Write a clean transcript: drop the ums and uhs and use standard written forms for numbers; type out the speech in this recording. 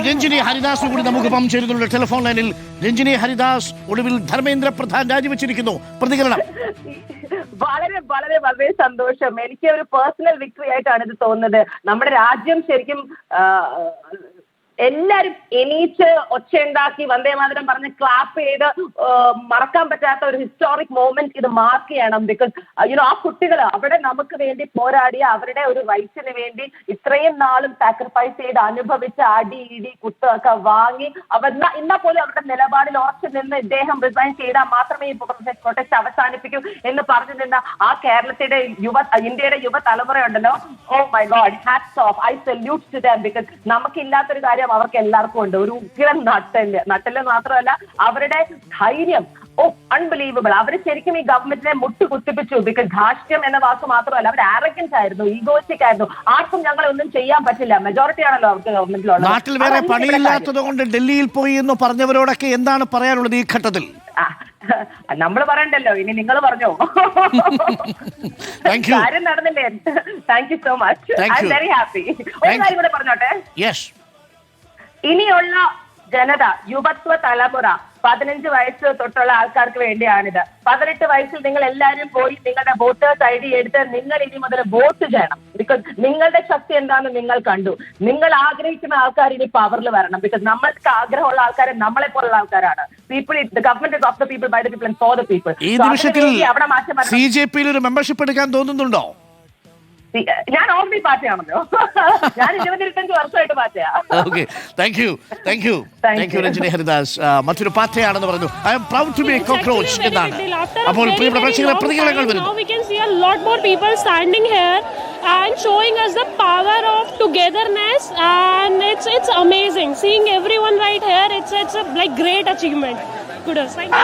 രഞ്ജിനി ഹരിദാസ് കൂടി നമുക്കൊപ്പം ചേരുന്നുണ്ട് ടെലിഫോൺ ലൈനിൽ. രഞ്ജിനി ഹരിദാസ്, ഒടുവിൽ ധർമ്മേന്ദ്ര പ്രധാൻ രാജിവെച്ചിരിക്കുന്നു. പ്രതികരണം? വളരെ വളരെ വളരെ സന്തോഷം. എനിക്ക് ഒരു പേഴ്സണൽ വിക്ടറി ആയിട്ടാണ് ഇത് തോന്നുന്നത്. നമ്മുടെ രാജ്യം ശരിക്കും എല്ലാരും എണീച്ച് ഒച്ചയുണ്ടാക്കി വന്ദേമാതരം പറഞ്ഞ് ക്ലാപ്പ് ചെയ്ത് മറക്കാൻ പറ്റാത്ത ഒരു ഹിസ്റ്റോറിക് മൊമെന്റ് ഇത് മാർക്ക് ചെയ്യണം. ബിക്കോസ് ആ കുട്ടികൾ അവിടെ നമുക്ക് വേണ്ടി പോരാടിയ അവരുടെ ഒരു റൈറ്റ്സിന് വേണ്ടി ഇത്രയും നാളും സാക്രിഫൈസ് ചെയ്ത് അനുഭവിച്ച അടി ഇടി കുത്തൊക്കെ വാങ്ങി ഇന്നാ പോലും അവരുടെ നിലപാടിൽ ഉറച്ചു നിന്ന് ഇദ്ദേഹം റിസൈൻ ചെയ്താൽ മാത്രമേ ഈ പ്രൊട്ടസ്റ്റ് അവസാനിപ്പിക്കൂ എന്ന് പറഞ്ഞു നിന്ന ആ കേരളത്തിന്റെ ഇന്ത്യയുടെ യുവതലമുറ ഉണ്ടല്ലോ, oh my God, hats off, I salute to them. Because നമുക്കില്ലാത്തൊരു കാര്യം അവർക്ക് എല്ലാവർക്കും ഉണ്ട്, ഒരു ഉഗ്രം നട്ടല് മാത്രമല്ല അവരുടെ ധൈര്യം. അൺബിലീവബിൾ. അവര് ശരിക്കും ഈ ഗവൺമെന്റിനെ മുട്ടുകുത്തിപ്പിച്ചു. ബിക്കോസ് ധാർഷ്ട്യം എന്ന വാക്ക് മാത്രമല്ല, അവർ ആരഗൻസ് ആയിരുന്നു, ഈഗോസ്റ്റിക് ആയിരുന്നു. ആർക്കും ഞങ്ങളെ ഒന്നും ചെയ്യാൻ പറ്റില്ല, മെജോറിറ്റി ആണല്ലോ അവർക്ക് ഗവൺമെന്റിലുള്ളത്. നാട്ടിൽ വേറെ പണിയില്ലാത്തത് കൊണ്ട് ഡൽഹിയിൽ പോയി എന്ന് പറഞ്ഞവരോടൊക്കെ എന്താണ് പറയാനുള്ളത് ഈ ഘട്ടത്തിൽ? നമ്മൾ പറയണ്ടല്ലോ, ഇനി നിങ്ങൾ പറഞ്ഞോ. കാര്യം നടന്നില്ലേ? Thank you so much. I am very happy. ഒരു കാര്യം കൂടെ പറഞ്ഞോട്ടെ. ഇനിയുള്ള ജനത, യുവത്വ തലമുറ, 15 വയസ്സ് തൊട്ടുള്ള ആൾക്കാർക്ക് വേണ്ടിയാണിത്. 18 വയസ്സിൽ നിങ്ങൾ എല്ലാവരും പോയി നിങ്ങളുടെ വോട്ടേഴ്സ് ID എടുത്ത് നിങ്ങൾ ഇനി മുതൽ വോട്ട് ചെയ്യണം. ബിക്കോസ് നിങ്ങളുടെ ശക്തി എന്താണെന്ന് നിങ്ങൾ കണ്ടു. നിങ്ങൾ ആഗ്രഹിക്കുന്ന ആൾക്കാർ ഇനി പവറിൽ വരണം. ബിക്കോസ് നമ്മൾക്ക് ആഗ്രഹമുള്ള ആൾക്കാർ നമ്മളെ പോലുള്ള ആൾക്കാരാണ്. Government of the people, by the people and for the people. ഈ നിമിഷത്തിൽ CJP-യിൽ ഒരു മെമ്പർഷിപ്പ് എടുക്കാൻ തോന്നുന്നുണ്ടോ? ഞാൻ ഓൾറെഡി പാർട്ടിയാണല്ലോ. ഞാൻ 25 വർഷമായിട്ട് പാർട്ടിയാ. Okay, thank you Ranjini Haridas. മറ്റൊരു പാർട്ടിയാണെന്ന് പറഞ്ഞു. I am proud to be a cockroach എന്നാണ്. അപ്പോൾ പ്രിയപ്പെട്ട പ്രേക്ഷകരെ, പ്രതികരണങ്ങൾ വരുന്നു. We can see a lot more people standing here and showing us the power of togetherness, and it's amazing seeing everyone right here. It's a like great achievement. Kudos. Thank you.